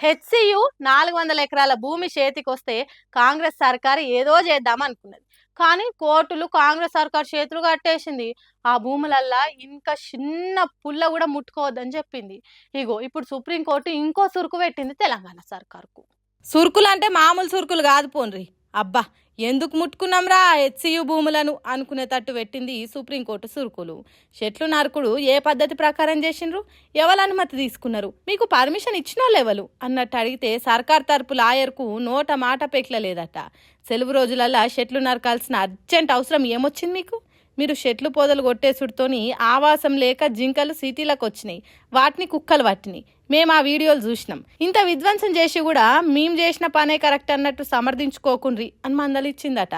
HCU 400 ఎకరాల భూమి చేతికొస్తే కాంగ్రెస్ సర్కారు ఏదో చేద్దాం అనుకున్నది. కానీ కోర్టులు కాంగ్రెస్ సర్కారు చేతులు కట్టేసింది. ఆ భూములల్లా ఇంకా చిన్న పుల్ల కూడా ముట్టుకోవద్దని చెప్పింది. ఇగో ఇప్పుడు సుప్రీంకోర్టు ఇంకో సురుకు పెట్టింది తెలంగాణ సర్కారుకు. సురుకులు అంటే మామూలు సురుకులు కాదు పోన్రి. అబ్బా ఎందుకు ముట్టుకున్నాంరా హెచ్సియు భూములను అనుకునేటట్టు పెట్టింది సుప్రీంకోర్టు సురుకులు. చెట్లు నరుకుడు ఏ పద్ధతి ప్రకారం చేసిండ్రు, ఎవరు అనుమతి తీసుకున్నారు, మీకు పర్మిషన్ ఇచ్చినో లెవలు అన్నట్టు అడిగితే సర్కార్ తరపు లాయర్కు నోట మాట పెక్లలేదట. సెలవు రోజులల్లా చెట్లు నరకాల్సిన అర్జెంట్ అవసరం ఏమొచ్చింది మీకు? మీరు చెట్లు పొదలు కొట్టేసుడుతోని ఆవాసం లేక జింకలు సిటీలకు వచ్చినాయి, వాటిని కుక్కలు పట్టినాయి. మేము ఆ వీడియోలు చూసినాం. ఇంత విధ్వంసం చేసి కూడా మేము చేసిన పనే కరెక్ట్ అన్నట్టు సమర్థించుకోకుండ్రి అని మందలిచ్చిందట.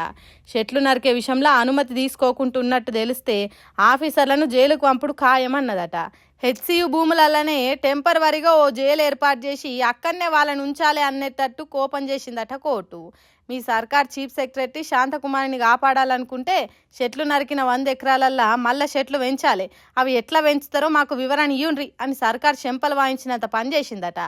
చెట్లు నరికే విషయంలో అనుమతి తీసుకోకుంటున్నట్టు తెలిస్తే ఆఫీసర్లను జైలుకు పంపుడు ఖాయమన్నదట. హెచ్సియు భూములల్లనే టెంపరవరీగా ఓ జైలు ఏర్పాటు చేసి అక్కడనే వాళ్ళని ఉంచాలి అనేటట్టు కోపం చేసిందట కోర్టు. మీ సర్కార్ చీఫ్ సెక్రటరీ శాంతకుమారిని కాపాడాలనుకుంటే చెట్లు నరికిన 100 ఎకరాలల్లా మళ్ళా చెట్లు పెంచాలి, అవి ఎట్లా పెంచుతారో మాకు వివరణ ఇయ్యుండ్రి అని సర్కార్ చెంపలు వాయించినంత పనిచేసిందట.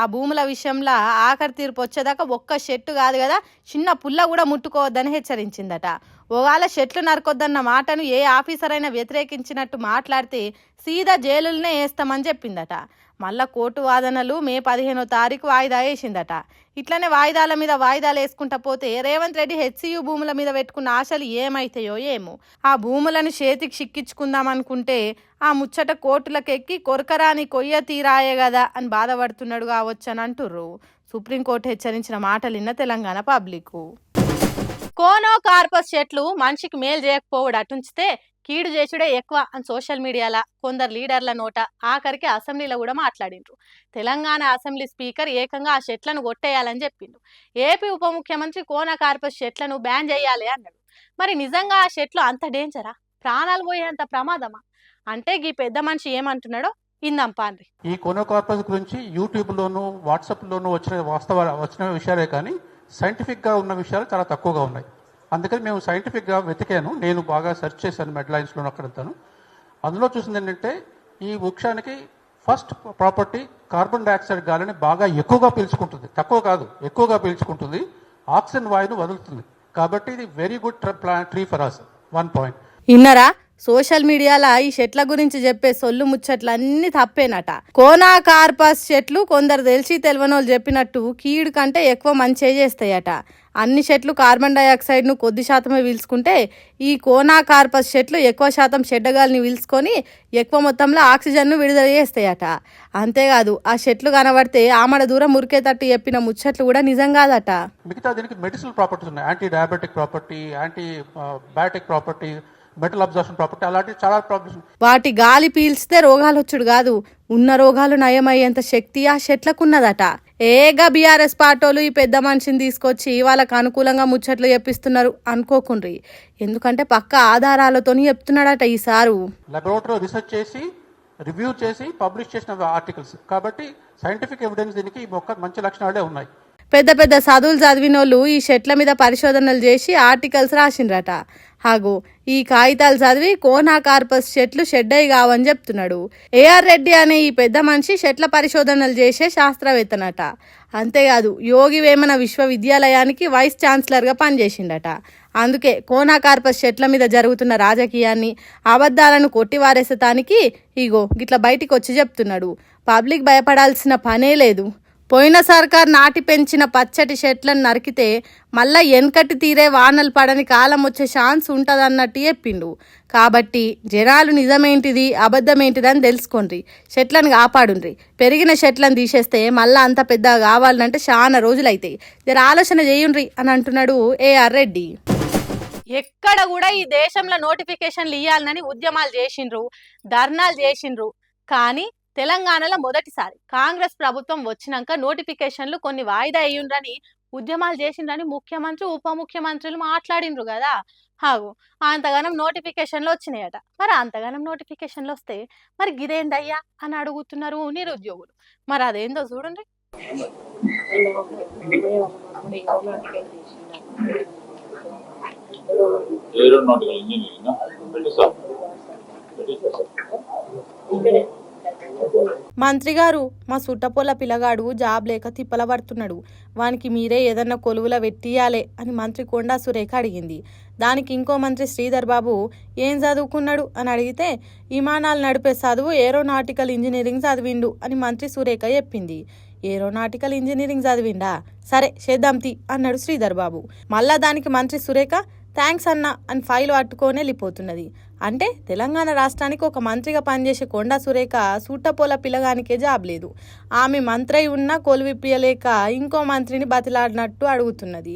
ఆ భూముల విషయంలో ఆఖరి తీర్పు వచ్చేదాకా ఒక్క చెట్టు కాదు కదా, చిన్న పుల్ల కూడా ముట్టుకోవద్దని హెచ్చరించిందట. ఒకవేళ చెట్లు నరకొద్దన్న మాటను ఏ ఆఫీసర్ అయినా వ్యతిరేకించినట్టు మాట్లాడితే సీదా జైలులనే వేస్తామని చెప్పిందట. మళ్ళా కోర్టు వాదనలు మే 15వ తారీఖు వాయిదా వేసిందట. ఇట్లనే వాయిదాల మీద వాయిదాలు వేసుకుంటా పోతే రేవంత్ రెడ్డి హెచ్సియు భూముల మీద పెట్టుకున్న ఆశలు ఏమైతాయో ఏమో. ఆ భూములను చేతికి చిక్కించుకుందాం అనుకుంటే ఆ ముచ్చట కోర్టులకు ఎక్కి కొరకరాని కొయ్య తీరాయే కదా అని బాధపడుతున్నాడు కావచ్చని అంటుర్రు. సుప్రీంకోర్టు హెచ్చరించిన మాటలు విన్న తెలంగాణ పబ్లిక్. కోనో కార్పస్ చెట్లు మనిషికి మేలు చేయకపోవడం అటుంచితే కీడు చేసుడే ఎక్కువ అని సోషల్ మీడియాలో కొందరు లీడర్ల నోట ఆఖరికి అసెంబ్లీలో కూడా మాట్లాడిండ్రు. తెలంగాణ అసెంబ్లీ స్పీకర్ ఏకంగా ఆ చెట్లను కొట్టేయాలని చెప్పిండు. ఏపీ ఉప ముఖ్యమంత్రి కోనో కార్పస్ చెట్లను బ్యాన్ చేయాలి అన్నాడు. మరి నిజంగా ఆ చెట్లు అంత డేంజరా, ప్రాణాలు పోయేంత ప్రమాదమా అంటే ఈ పెద్ద మనిషి ఏమంటున్నాడో ఇందాం పాండ్రి. ఈ కోనో కార్పస్ గురించి యూట్యూబ్లోను వాట్సాప్లోను వచ్చిన విషయాలే కానీ సైంటిఫిక్గా ఉన్న విషయాలు చాలా తక్కువగా ఉన్నాయి. అందుకని మేము సైంటిఫిక్గా వెతికాను, నేను బాగా సెర్చ్ చేశాను హెడ్లైన్స్లోను అక్కడంతాను. అందులో చూసింది ఏంటంటే ఈ వృక్షానికి ఫస్ట్ ప్రాపర్టీ కార్బన్ డైఆక్సైడ్ గాలిని బాగా ఎక్కువగా పీల్చుకుంటుంది, తక్కువ కాదు ఎక్కువగా పీల్చుకుంటుంది, ఆక్సిజన్ వాయువును వదులుతుంది. కాబట్టి ఇది very good tree for us. 1 point ఇన్నరా సోషల్ మీడియాలో ఈ చెట్ల గురించి చెప్పే సొల్లు ముచ్చట్లు అన్ని తప్పేనట. కోనా కార్పస్ చెట్లు కొందరు తెలిసి తెలియనోళ్ళు చెప్పినట్టు కీడు కంటే ఎక్కువ మంచి చేస్తాయట. అన్ని చెట్లు కార్బన్ డైఆక్సైడ్ను కొద్ది శాతమే పీల్చుకుంటే ఈ కోనా కార్పస్ చెట్లు ఎక్కువ శాతం చెడ్డగాలిని పీల్చుకొని ఎక్కువ మొత్తంలో ఆక్సిజన్ను విడుదల చేస్తాయట. అంతేకాదు ఆ చెట్లు కనబడితే ఆమడ దూరం మురికేటట్టు చెప్పిన ముచ్చట్లు కూడా నిజం కాదట. మిగతా దీనికి మెడిసినల్ ప్రాపర్టీస్ ఉన్నాయి, anti diabetic property, anti biotic property, metal absorption property, అలాంటి చాలా ప్రాబ్లమ్స్. వాటి గాలి పీల్చితే రోగాలు వచ్చుడు కాదు, ఉన్న రోగాలు నయమయ్యేంత శక్తి ఆ చెట్లకున్నదట. ఏగా బీఆర్ఎస్ పార్టీలు ఈ పెద్ద మనిషిని తీసుకొచ్చి వాళ్ళకు అనుకూలంగా ముచ్చట్లు చెప్పిస్తున్నారు అనుకోకుండ్రి. ఎందుకంటే పక్క ఆధారాలతో చెప్తున్నాడట ఈసారు. లాబొరేటరీలో రీసెర్చ్ చేసి రివ్యూ చేసి పబ్లిష్ చేసిన ఆర్టికల్స్ కాబట్టి సైంటిఫిక్ ఎవిడెన్స్ దీనికి మంచి లక్షణాలే ఉన్నాయి. పెద్ద పెద్ద చదువులు చదివినోళ్ళు ఈ చెట్ల మీద పరిశోధనలు చేసి ఆర్టికల్స్ రాసిండ్రట. హాగో ఈ కాగితాలు చదివి కోనా కార్పస్ చెట్లు షెడ్డయి కావని చెప్తున్నాడు. ఏఆర్ రెడ్డి అనే ఈ పెద్ద మనిషి చెట్ల పరిశోధనలు చేసే శాస్త్రవేత్తనట. అంతేకాదు యోగి వేమన విశ్వవిద్యాలయానికి వైస్ ఛాన్సలర్గా పనిచేసిండట. అందుకే కోనా కార్పస్ చెట్ల మీద జరుగుతున్న రాజకీయాన్ని అబద్ధాలను కొట్టివారేసటానికి ఇగో గిట్ల బయటికి వచ్చి చెప్తున్నాడు. పబ్లిక్ భయపడాల్సిన పనే లేదు. పోయిన సర్కార్ నాటి పెంచిన పచ్చటి చెట్లను నరికితే మళ్ళా వెనకటి తీరే వానలు పడని కాలం వచ్చే ఛాన్స్ ఉంటుందన్నట్టు చెప్పిండు. కాబట్టి జనాలు నిజమేంటిది అబద్ధమేంటిది అని తెలుసుకోండి, చెట్లను కాపాడుండ్రి. పెరిగిన చెట్లను తీసేస్తే మళ్ళీ అంత పెద్దగా కావాలంటే చాలా రోజులు అవుతాయి, జర ఆలోచన చేయుండ్రి అని అంటున్నాడు ఏఆర్ రెడ్డి. ఎక్కడ కూడా ఈ దేశంలో నోటిఫికేషన్లు ఇవ్వాలని ఉద్యమాలు చేసిండ్రు, ధర్నాలు చేసిండ్రు. కానీ తెలంగాణలో మొదటిసారి కాంగ్రెస్ ప్రభుత్వం వచ్చినాక నోటిఫికేషన్లు కొన్ని వాయిదా అయ్యుండ్రని ఉద్యమాలు చేసిండ్రని ముఖ్యమంత్రి ఉప ముఖ్యమంత్రులు మాట్లాడిండ్రు కదా. హాగు అంతగానం నోటిఫికేషన్లు వచ్చినాయట. మరి అంతగానం నోటిఫికేషన్లు వస్తే మరి గిదేందయ్యా అని అడుగుతున్నారు నిరుద్యోగులు. మరి అదేందో చూడండి. మంత్రి గారు, మా సుట్టపొల్ల పిల్లగాడు జాబ్ లేక తిప్పల పడుతున్నాడు, వానికి మీరే ఏదన్నా కొలువుల పెట్టియాలే అని మంత్రి కొండా సురేఖ అడిగింది. దానికి ఇంకో మంత్రి శ్రీధర్ బాబు ఏం చదువుకున్నాడు అని అడిగితే విమానాలు నడిపే చదువు ఏరోనాటికల్ ఇంజనీరింగ్ చదివిండు అని మంత్రి సురేఖ చెప్పింది. ఏరోనాటికల్ ఇంజనీరింగ్ చదివిండా, సరే చేద్దాం తీ అన్నాడు శ్రీధర్ బాబు. మళ్ళా దానికి మంత్రి సురేఖ థ్యాంక్స్ అన్న అని ఫైల్ పట్టుకొని వెళ్ళిపోతున్నది. అంటే తెలంగాణ రాష్ట్రానికి ఒక మంత్రిగా పనిచేసే కొండా సురేఖ సూటపోల పిల్లగానికే జాబ్ లేదు, ఆమె మంత్రి ఉన్నా కొలువిప్పియలేక ఇంకో మంత్రిని బతిలాడినట్టు అడుగుతున్నది.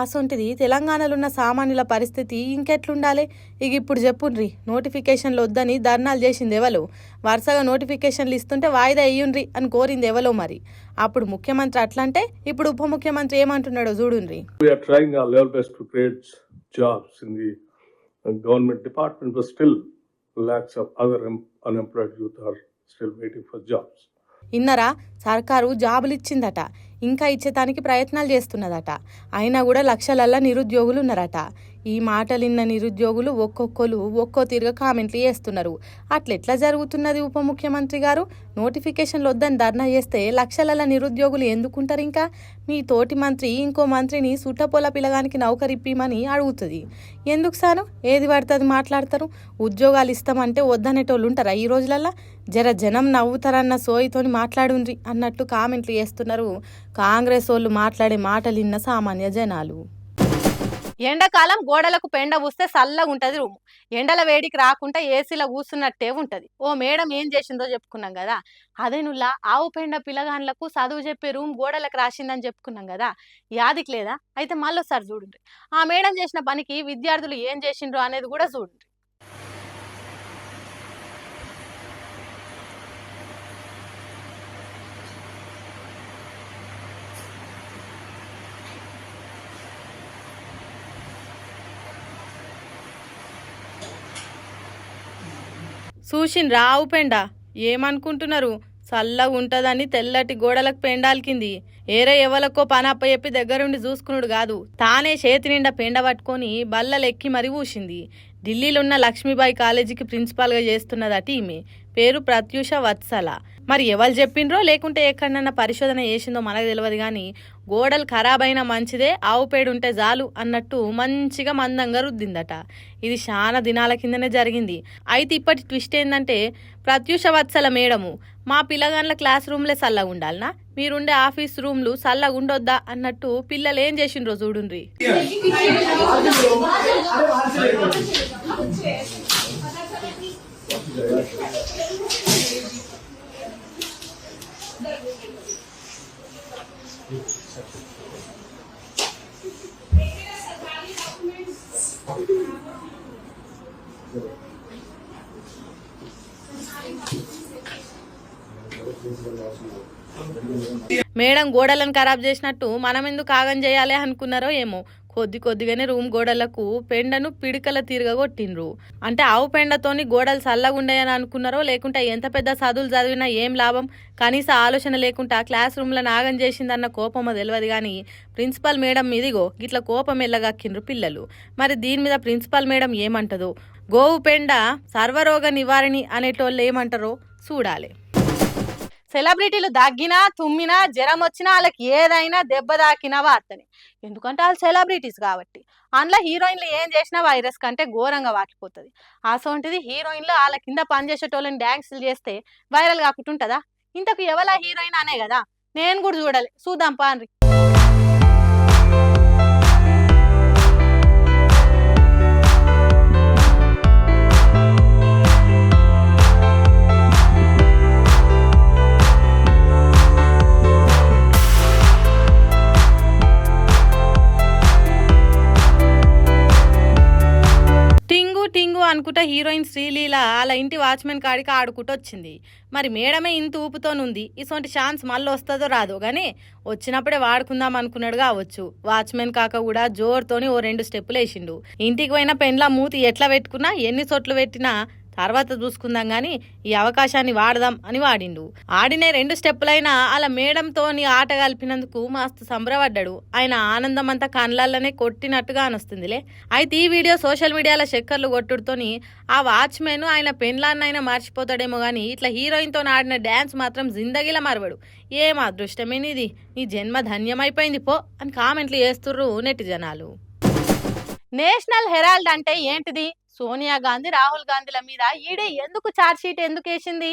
అసొంటిది తెలంగాణలో ఉన్న సామాన్యుల పరిస్థితి ఇంకెట్లుండాలి? ఇక ఇప్పుడు చెప్పుండ్రి, నోటిఫికేషన్లు వద్దని ధర్నాలు చేసింది ఎవలో, వరుసగా నోటిఫికేషన్లు ఇస్తుంటే వాయిదా అయ్యుండ్రి అని కోరింది ఎవలో. మరి అప్పుడు ముఖ్యమంత్రి అట్లంటే ఇప్పుడు ఉప ముఖ్యమంత్రి ఏమంటున్నాడో చూడుండ్రి. Jobs in the government department, but still lakhs of other unemployed youth are still waiting for jobs. ఇన్నరా, సర్కారు జాబులు ఇచ్చిందట, ఇంకా ఇచ్చేదానికి ప్రయత్నాలు చేస్తున్నదట, అయినా కూడా లక్షలల్లా నిరుద్యోగులు ఉన్నారట. ఈ మాటలిన్న నిరుద్యోగులు ఒక్కొక్కరు ఒక్కో తీరుగా కామెంట్లు చేస్తున్నారు. అట్లెట్లా జరుగుతున్నది ఉప ముఖ్యమంత్రి గారు? నోటిఫికేషన్లు వద్దని ధర్నా చేస్తే లక్షలల్లా నిరుద్యోగులు ఎందుకుంటారు? ఇంకా మీ తోటి మంత్రి ఇంకో మంత్రిని సుట్టపొల పిల్లగానికి నౌకరిప్పిమని అడుగుతుంది. ఎందుకు సారు ఏది పడుతుంది మాట్లాడతారు? ఉద్యోగాలు ఇస్తామంటే వద్దనేటోళ్ళు ఉంటారా ఈ రోజులల్లా? జనం నవ్వుతారన్న సోయితోని మాట్లాడుండ్రి అన్నట్టు కామెంట్లు చేస్తున్నారు కాంగ్రెస్ వాళ్ళు మాట్లాడే మాటలు విన్న సామాన్య జనాలు. ఎండాకాలం గోడలకు పెండ పూస్తే చల్లగా ఉంటది రూము, ఎండల వేడికి రాకుండా ఏసీలో కూర్చున్నట్టే ఉంటది. ఓ మేడం ఏం చేసిందో చెప్పుకున్నాం కదా, అదేనుల్లా ఆవు పెండ పిల్లగాన్లకు చదువు చెప్పే రూమ్ గోడలకు రాసిందని చెప్పుకున్నాం కదా, యాదికి లేదా? అయితే మళ్ళొకసారి చూడండి, ఆ మేడం చేసిన పనికి విద్యార్థులు ఏం చేసిండ్రు అనేది కూడా చూడండి. చూసిన రావు పెండ ఏమనుకుంటున్నారు? చల్లగా ఉంటుందని తెల్లటి గోడలకు పెండాలికింది. ఏరే ఎవలకో పని అప్ప చెప్పి దగ్గరుండి చూసుకున్నాడు కాదు, తానే చేతి నిండా పెండ పట్టుకొని బల్లలెక్కి మరీ ఊసింది. ఢిల్లీలో ఉన్న లక్ష్మీబాయి కాలేజీకి ప్రిన్సిపాల్గా చేస్తున్నదట ఈమె, పేరు ప్రత్యూష వత్సల. మరి ఎవరు చెప్పిండ్రో లేకుంటే ఎక్కడన్నా పరిశోధన చేసిందో మనకు తెలియదు కానీ గోడలు ఖరాబ్ అయినా మంచిదే, ఆవు పేడు ఉంటే చాలు అన్నట్టు మంచిగా మందంగా రుద్దిందట. ఇది చాలా దినాల కిందనే జరిగింది. అయితే ఇప్పటి ట్విస్ట్ ఏంటంటే ప్రత్యూష వత్సల మేడము మా పిల్లగాన్ల క్లాస్ రూమ్లే చల్లగా ఉండాలనా, మీరుండే ఆఫీస్ రూమ్లు చల్లగా ఉండొద్దా అన్నట్టు పిల్లలు ఏం చేసిండ్రో చూడుండ్రి. మేడం గోడలను ఖరాబ్ చేసినట్టు మనం ఎందుకు ఆగం చేయాలి అనుకున్నారో ఏమో, కొద్దిగానే రూమ్ గోడలకు పెండను పిడికల తీరుగా కొట్టిండ్రు. అంటే ఆవు పెండతోని గోడలు చల్లగా ఉండేయని అనుకున్నారో లేకుంటే ఎంత పెద్ద చదువులు చదివినా ఏం లాభం, కనీస ఆలోచన లేకుండా క్లాస్ రూమ్లో నాగం చేసిందన్న కోపమో తెలియదు కానీ ప్రిన్సిపల్ మేడం మీదిగో గిట్ల కోపం ఎల్లగక్కిండ్రు పిల్లలు. మరి దీని మీద ప్రిన్సిపల్ మేడం ఏమంటదో, గోవు పెండ సర్వరోగ నివారణి అనేటోళ్ళు ఏమంటారో చూడాలి. సెలబ్రిటీలు దగ్గినా తుమ్మినా జ్వరం వచ్చినా వాళ్ళకి ఏదైనా దెబ్బ తాకినా వార్తనే, ఎందుకంటే వాళ్ళు సెలబ్రిటీస్ కాబట్టి. అందులో హీరోయిన్లు ఏం చేసినా వైరస్ కంటే ఘోరంగా వాకిపోతుంది. అసోంటిది హీరోయిన్లు వాళ్ళ కింద పనిచేసేటోళ్ళని డ్యాన్సులు చేస్తే వైరల్ కాకుంటుంటుందా? ఇంతకు ఎవలా హీరోయిన్ అనే కదా, నేను కూడా చూడాలి, చూద్దాం పాన్రి. అనుకుంటా హీరోయిన్ శ్రీలీల వాళ్ళ ఇంటి వాచ్మెన్ కాడికి ఆడుకుంటూ వచ్చింది. మరి మేడమే ఇంత ఊపుతోనుంది, ఇటువంటి ఛాన్స్ మళ్ళీ వస్తుందో రాదో కానీ వచ్చినప్పుడే వాడుకుందాం అనుకున్నాడు కావచ్చు. వాచ్మెన్ కాక కూడా జోరుతోని ఓ 2 స్టెప్పులు వేసిండు. ఇంటికి పోయిన పెండ్ల మూతి ఎట్లా పెట్టుకున్నా ఎన్ని చోట్లు పెట్టినా తర్వాత చూసుకుందాం కానీ ఈ అవకాశాన్ని వాడదాం అని వాడిండు. ఆడినే 2 స్టెప్పులైనా అలా మేడంతోని ఆట కలిపినందుకు మస్తు సంబరపడ్డాడు. ఆయన ఆనందం అంతా కళ్ళల్లోనే కొట్టినట్టుగా అనొస్తుందిలే. అయితే ఈ వీడియో సోషల్ మీడియాలో చక్కర్లు కొట్టుడుతోని ఆ వాచ్మెన్ ఆయన పెన్లాన్నైనా మర్చిపోతాడేమో కానీ ఇట్లా హీరోయిన్తో ఆడిన డ్యాన్స్ మాత్రం జిందగీలా మరవడు. ఏం అదృష్టమేనిది, నీ జన్మ ధన్యమైపోయింది పో అని కామెంట్లు చేస్తుర్రు నెటిజనాలు. నేషనల్ హెరాల్డ్ అంటే ఏంటిది? సోనియా గాంధీ రాహుల్ గాంధీల మీద ఈడీ ఎందుకు ఛార్జ్ షీట్ ఎందుకు వేసింది?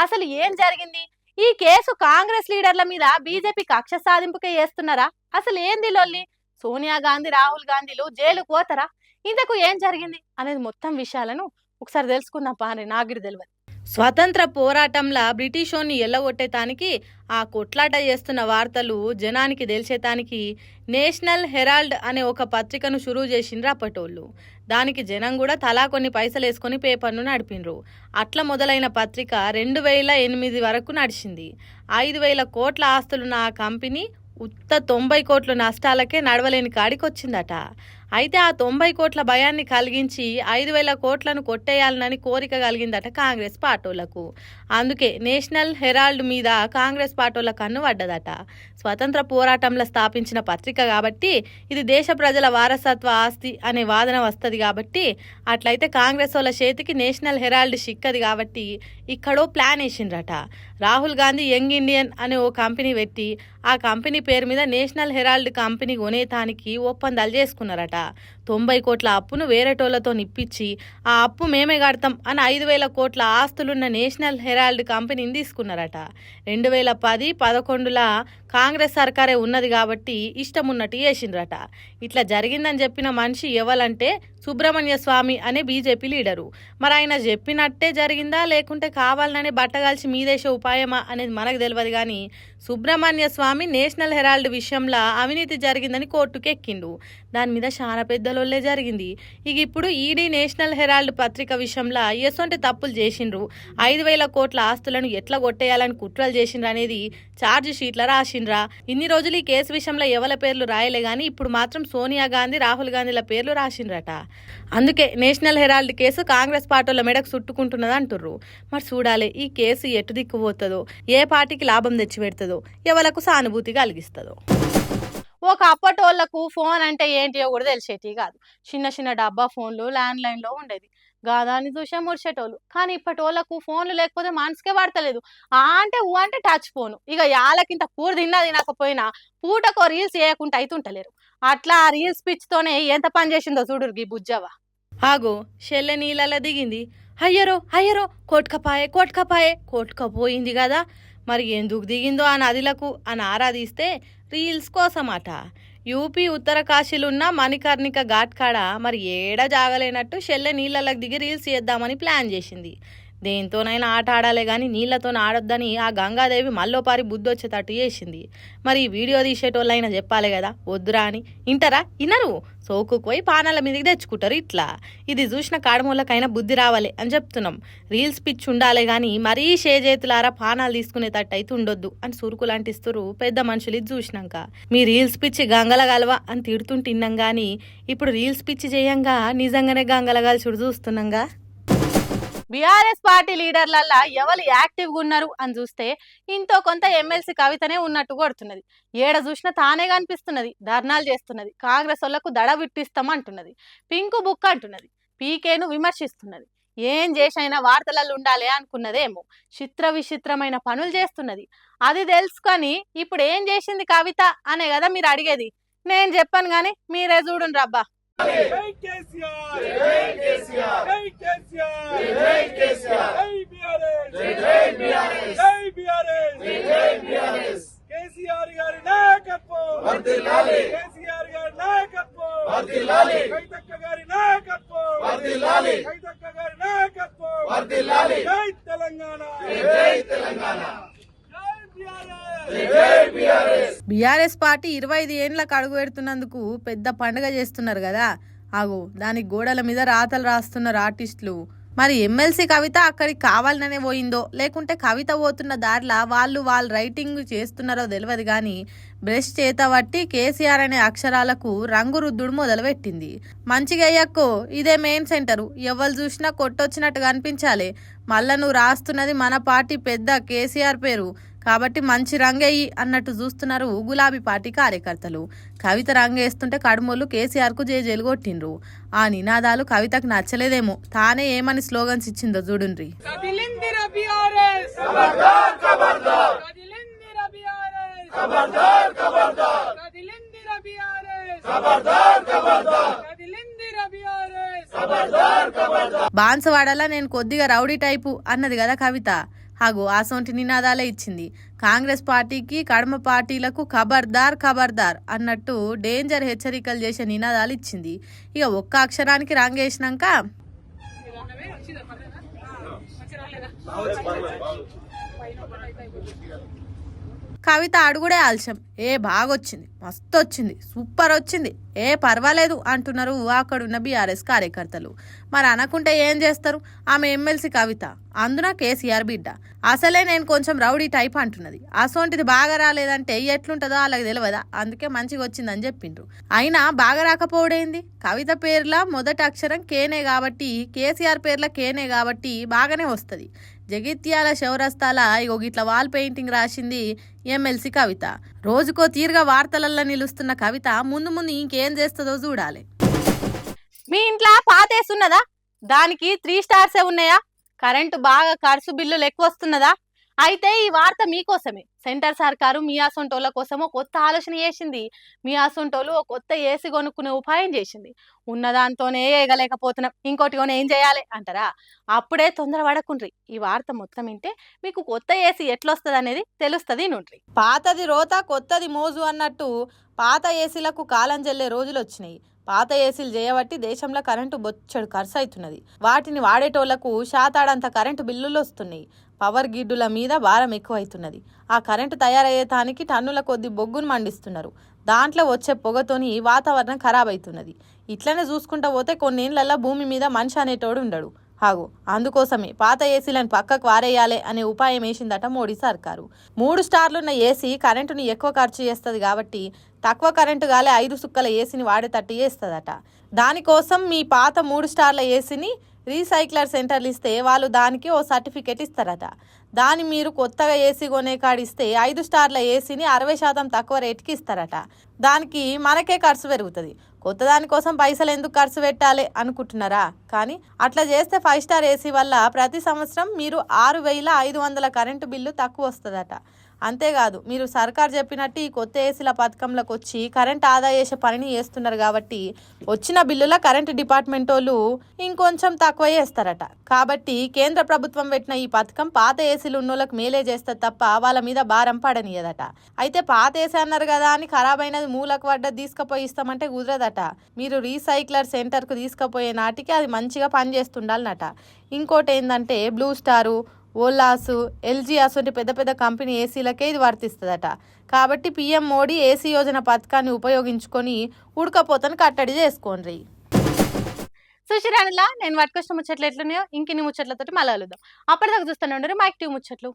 అసలు ఏం జరిగింది? ఈ కేసు కాంగ్రెస్ లీడర్ల మీద బీజేపీ కక్ష సాధింపుకే చేస్తున్నారా? అసలు ఏంది లొల్లి? సోనియా గాంధీ రాహుల్ గాంధీలు జైలుకు పోతారా? ఇంతకు ఏం జరిగింది అనేది మొత్తం విషయాలను ఒకసారి తెలుసుకుందాం పారి, నాగిరి తెలియదు. స్వతంత్ర పోరాటంలో బ్రిటిషోన్ని ఎల్లగొట్టేతానికి ఆ కొట్లాట చేస్తున్న వార్తలు జనానికి తెలిసేతానికి నేషనల్ హెరాల్డ్ అనే ఒక పత్రికను షురూ చేసిండ్రు అప్పటోళ్ళు. దానికి జనం కూడా తలా కొన్ని పైసలు వేసుకొని పేపర్ను నడిపిండ్రు. అట్లా మొదలైన పత్రిక 2008 వరకు నడిచింది. 5,000 కోట్ల ఆస్తులున్న ఆ కంపెనీ ఉత్త 90 కోట్ల నష్టాలకే నడవలేని కాడికి వచ్చిందట. అయితే ఆ 90 కోట్ల భయాన్ని కలిగించి 5,000 కోట్లను కొట్టేయాలనని కోరిక కలిగిందట కాంగ్రెస్ పార్టీలకు. అందుకే నేషనల్ హెరాల్డ్ మీద కాంగ్రెస్ పార్టీల కన్ను పడ్డదట. స్వతంత్ర పోరాటంలో స్థాపించిన పత్రిక కాబట్టి ఇది దేశ ప్రజల వారసత్వ ఆస్తి అనే వాదన వస్తుంది కాబట్టి, అట్లయితే కాంగ్రెస్ వాళ్ళ చేతికి నేషనల్ హెరాల్డ్ చిక్కది కాబట్టి ఇక్కడో ప్లాన్ వేసిండ్రట. రాహుల్ గాంధీ యంగ్ ఇండియన్ అనే ఓ కంపెనీ పెట్టి ఆ కంపెనీ పేరు మీద నేషనల్ హెరాల్డ్ కంపెనీ కొనేతానికి ఒప్పందాలు చేసుకున్నారట. 90 కోట్ల అప్పును వేరేటోళ్లతో నిప్పించి ఆ అప్పు మేమే కడతాం అని 5,000 కోట్ల ఆస్తులున్న నేషనల్ హెరాల్డ్ కంపెనీని తీసుకున్నారట. 2010-11లా కాంగ్రెస్ సర్కారే ఉన్నది కాబట్టి ఇష్టం ఉన్నట్టు చేసిండ్రట. ఇట్లా జరిగిందని చెప్పిన మనిషి ఎవరంటే సుబ్రహ్మణ్య స్వామి అనే బీజేపీ లీడరు. మరి ఆయన చెప్పినట్టే జరిగిందా లేకుంటే కావాలనే బట్టగాల్చి మీదేసే ఉపాయమా అనేది మనకు తెలియదు కానీ సుబ్రహ్మణ్య స్వామి నేషనల్ హెరాల్డ్ విషయంలో అవినీతి జరిగిందని కోర్టుకు ఎక్కిండు. దాని మీద చాలా పెద్దలోళ్ళే జరిగింది. ఇక ఇప్పుడు ఈడీ నేషనల్ హెరాల్డ్ పత్రిక విషయంలో ఎసొంటి తప్పులు చేసిండ్రు, 5,000 కోట్ల ఆస్తులను ఎట్లా కొట్టేయాలని కుట్రలు చేసిండ్రు అనేది ఛార్జ్ షీట్ల రాసిండ్రా. ఇన్ని రోజులు ఈ కేసు విషయంలో ఎవరి పేర్లు రాయలే కానీ ఇప్పుడు మాత్రం సోనియా గాంధీ రాహుల్ గాంధీల పేర్లు రాసిండ్రట. అందుకే నేషనల్ హెరాల్డ్ కేసు కాంగ్రెస్ పార్టీల మెడకు చుట్టుకుంటున్నది అంటుర్రు. మరి చూడాలి ఈ కేసు ఎటు దిక్కుపోతుందో, ఏ పార్టీకి లాభం తెచ్చిపెడుతుందో, ఎవలకు సానుభూతి కలిగిస్తుందో. ఒక అప్పటోళ్లకు ఫోన్ అంటే ఏంటియో కూడా తెలిసేటి కాదు. చిన్న చిన్న డబ్బా ఫోన్లు ల్యాండ్ లైన్లో ఉండేది. గాదాన్ని చూసే ముడిచేటోళ్ళు. కానీ ఇప్పటోళ్లకు ఫోన్లు లేకపోతే మనసుకే పడతలేదు. అంటే అంటే టచ్ ఫోను. ఇక యాలకింత కూర తినకపోయినా పూటకో రీల్స్ చేయకుండా అయితుంటలేరు. అట్లా ఆ రీల్స్ పిచ్చితోనే ఎంత పని చేసిందో చూడురు ఈ బుజ్జవ. ఆగో షెల్లె నీళ్ళలో దిగింది. అయ్యరో కొట్టుకపోయింది కదా. మరి ఎందుకు దిగిందో ఆ నదిలకు అని ఆరాధిస్తే రీల్స్ కోసమట. యూపీ ఉత్తరకాశీలున్న మణికర్ణిక ఘాట్ కాడ మరి ఏడా జాగలేనట్టు షెల్లె నీళ్ళకి దిగి రీల్స్ చేద్దామని ప్లాన్ చేసింది. దేంతోనైనా ఆట ఆడాలే కానీ నీళ్లతో ఆడొద్దని ఆ గంగాదేవి మల్లోపారి బుద్ధి వచ్చేటట్టు చేసింది. మరి ఈ వీడియో తీసేటోళ్ళైనా చెప్పాలి కదా వద్దురా అని. ఇంటరా ఇన్నరు సోకుకు పోయి పానాల మీదకి తెచ్చుకుంటారు. ఇట్లా ఇది చూసిన కాడమూలకైనా బుద్ధి రావాలి అని చెప్తున్నాం. రీల్స్ పిచ్చి ఉండాలి కానీ మరీ చేతులారా పానాలు తీసుకునేటట్టు అయితే ఉండొద్దు అని సురుకులు అంటిస్తురు పెద్ద మనుషులు. ఇది చూసినాక మీ రీల్స్ పిచ్చి గంగల గలవా అని తిడుతుంటున్నాం కానీ ఇప్పుడు రీల్స్ పిచ్చి చేయంగా నిజంగానే గంగల గల్చుడు చూస్తున్నాంగా. బీఆర్ఎస్ పార్టీ లీడర్లల్లా ఎవరు యాక్టివ్గా ఉన్నారు అని చూస్తే ఇంతో కొంత ఎమ్మెల్సీ కవితనే ఉన్నట్టు కొడుతున్నది. ఏడ చూసినా తానే కనిపిస్తున్నది. ధర్నాలు చేస్తున్నది. కాంగ్రెస్ వాళ్ళకు దడ విట్టిస్తామంటున్నది. పింకు బుక్ అంటున్నది. పీకేను విమర్శిస్తున్నది. ఏం చేసైనా వార్తలలో ఉండాలి అనుకున్నదేమో విచిత్రమైన పనులు చేస్తున్నది. అది తెలుసుకొని ఇప్పుడు ఏం చేసింది కవిత అనే కదా మీరు అడిగేది. నేను చెప్పాను కానీ మీరే చూడండి రబ్బా. జై కేసీఆర్ జై కేసీఆర్ జై కేసీఆర్ జై కేసీఆర్ జై బీఆర్ఎస్ జై బీఆర్ఎస్ జై బీఆర్ఎస్ జై బీఆర్ఎస్ కేసీఆర్ గారి నాయకత్వం వర్ధిల్లాలి కేసీఆర్ గారి నాయకత్వం వర్ధిల్లాలి కైతక్క గారి నాయకత్వం వర్ధిల్లాలి కైతక్క గారి నాయకత్వం వర్ధిల్లాలి జై తెలంగాణ జై తెలంగాణ బీఆర్ఎస్ పార్టీ 25 ఏండ్లకు అడుగు పెడుతున్నందుకు పెద్ద పండుగ చేస్తున్నారు కదా. ఆగో దానికి గోడల మీద రాతలు రాస్తున్నారు ఆర్టిస్టులు. మరి ఎమ్మెల్సీ కవిత అక్కడికి కావాలనే పోయిందో లేకుంటే కవిత పోతున్న దారిలా వాళ్ళు రైటింగ్ చేస్తున్నారో తెలియదు కానీ బ్రష్ చేత పట్టి కేసీఆర్ అనే అక్షరాలకు రంగు రుద్దుడు మొదలుపెట్టింది. మంచిగా అయ్యక్కో, ఇదే మెయిన్ సెంటరు, ఎవరు చూసినా కొట్టొచ్చినట్టు కనిపించాలి. మళ్ళా నువ్వు రాస్తున్నది మన పార్టీ పెద్ద కేసీఆర్ పేరు కాబట్టి మంచి రంగేయి అన్నట్టు చూస్తున్నారు గులాబీ పార్టీ కార్యకర్తలు. కవిత రంగేస్తుంటే కడుమోళ్ళు కేసీఆర్కు జేజేలు కొట్టిండ్రు. ఆ నినాదాలు కవితకు నచ్చలేదేమో, తానే ఏమని స్లోగన్స్ ఇచ్చిందో చూడుండ్రి. బాన్సవాడలా నేను కొద్దిగా రౌడీ టైపు అన్నది కదా కవిత. హాగు అసొంటి నినాదాలే ఇచ్చింది. కాంగ్రెస్ పార్టీకి కడమ పార్టీలకు ఖబర్దార్ ఖబర్దార్ అన్నట్టు డేంజర్ హెచ్చరికలు చేసే నినాదాలు ఇచ్చింది. ఇక ఒక్క అక్షరానికి రంగేసినాక కవిత అడుగుడే ఆలస్యం. బాగొచ్చింది, మస్తు వచ్చింది, సూపర్ వచ్చింది, పర్వాలేదు అంటున్నారు అక్కడున్న బీఆర్ఎస్ కార్యకర్తలు. మరి అనకుంటే ఏం చేస్తారు? ఆమె ఎమ్మెల్సీ కవిత, అందున కేసీఆర్ బిడ్డ. అసలే నేను కొంచెం రౌడీ టైప్ అంటున్నది. అసోంటిది బాగా రాలేదంటే ఎట్లుంటుందో వాళ్ళకి తెలియదా, అందుకే మంచిగా వచ్చిందని చెప్పిండ్రు. అయినా బాగా రాకపోవడేంది? కవిత పేర్ల మొదటి అక్షరం కేనే కాబట్టి, కేసీఆర్ పేర్ల కేనే కాబట్టి బాగానే వస్తుంది. జగిత్యాల చౌరస్తాల ఇట్లా వాల్ పెయింటింగ్ రాసింది ఎమ్మెల్సీ కవిత. రోజుకో తీరుగా వార్తలల్లో నిలుస్తున్న కవిత ముందు ఇంకేం చేస్తుందో చూడాలి. మీ ఇంట్లో పాతేస్తున్నదా? దానికి 3 స్టార్సే ఉన్నాయా? కరెంటు బాగా ఖర్చు బిల్లులు ఎక్కువ వస్తున్నదా? అయితే ఈ వార్త మీకోసమే. సెంటర్ సర్కారు మీ అసొంటోళ్ళ కోసమో కొత్త ఆలోచన చేసింది. మీ అసొంటోళ్ళు ఓ కొత్త ఏసీ కొనుక్కునే ఉపాయం చేసింది. ఉన్నదాంతోనే ఏగలేకపోతున్నాం, ఇంకోటి కొని ఏం చేయాలి అంటారా? అప్పుడే తొందర పడకుండ్రి. ఈ వార్త మొత్తం వింటే మీకు కొత్త ఏసీ ఎట్లొస్తుంది అనేది తెలుస్తుంది. నుండ్రి. పాతది రోత కొత్తది మోజు అన్నట్టు పాత ఏసీలకు కాలం చెల్లే రోజులు వచ్చినాయి. పాత ఏసీలు చేయబట్టి దేశంలో కరెంటు బొచ్చడు ఖర్చు అవుతున్నది. వాటిని వాడేటోళ్లకు శాతాడంత కరెంటు బిల్లులు వస్తున్నాయి. పవర్ గిడ్డుల మీద భారం ఎక్కువ అవుతున్నది. ఆ కరెంటు తయారయ్యేటానికి టన్నుల కొద్ది బొగ్గును మండిస్తున్నారు. దాంట్లో వచ్చే పొగతోని వాతావరణం ఖరాబ్ అవుతున్నది. ఇట్లనే చూసుకుంటా పోతే కొన్నేళ్లలో భూమి మీద మనిషి అనేటోడు ఉండడు. అందుకోసమే పాత ఏసీలను పక్కకు వారేయాలి అనే ఉపాయం వేసిందట మోడీ సర్కారు. 3 స్టార్లున్న ఏసీ కరెంటుని ఎక్కువ ఖర్చు చేస్తుంది కాబట్టి తక్కువ కరెంటు గాలే 5 సుక్కల ఏసీని వాడేటట్టు చేస్తుందట. దానికోసం మీ పాత 3 స్టార్ల ఏసీని రీసైక్లర్ సెంటర్లు ఇస్తే వాళ్ళు దానికి ఓ సర్టిఫికేట్ ఇస్తారట. దాన్ని మీరు కొత్తగా ఏసీ కొనే కాడిస్తే 5 స్టార్ల ఏసీని 60% తక్కువ రేటుకి ఇస్తారట. దానికి మనకే ఖర్చు పెరుగుతుంది. కొత్త దానికోసం పైసలు ఎందుకు ఖర్చు పెట్టాలి అనుకుంటున్నారా? కానీ అట్లా చేస్తే 5 స్టార్ ఏసీ వల్ల ప్రతి సంవత్సరం మీరు 6,500 కరెంటు బిల్లు తక్కువ వస్తుందట. అంతేకాదు, మీరు సర్కార్ చెప్పినట్టు ఈ కొత్త ఏసీల పథకంలోకి వచ్చి కరెంట్ ఆదా చేసే పనిని చేస్తున్నారు కాబట్టి వచ్చిన బిల్లుల కరెంటు డిపార్ట్మెంట్ వాళ్ళు ఇంకొంచెం తక్కువ చేస్తారట. కాబట్టి కేంద్ర ప్రభుత్వం పెట్టిన ఈ పథకం పాత ఏసీలు ఉన్నోళ్ళకి మేలే చేస్తుంది తప్ప వాళ్ళ మీద భారం పడనియదట. అయితే పాత ఏసీ అన్నారు కదా అని ఖరాబ్ అయినది మూలకు పడ్డది తీసుకుపోయి ఇస్తామంటే కుదరదట. మీరు రీసైక్లర్ సెంటర్కు తీసుకుపోయే నాటికి అది మంచిగా పనిచేస్తుండాలన్నట. ఇంకోటి ఏంటంటే బ్లూ స్టారు, ఓలాసు, ఎల్జీ అసొంటి పెద్ద పెద్ద కంపెనీ ఏసీలకే ఇది వర్తిస్తుందట. కాబట్టి పీఎం మోడీ ఏసీ యోజన పథకాన్ని ఉపయోగించుకొని ఉడకపోతను కట్టడి చేసుకోండి. సుశీరాణిలా నేను పట్టుకొచ్చిన ముచ్చట్లు ఎట్లున్నాయో ఇంకిన్ని ముచ్చట్లతోటి మళ్ళీ కలుద్దాం. అప్పటిదాకా చూస్తూనే ఉండరు మైక్ టీవీ ముచ్చట్లు.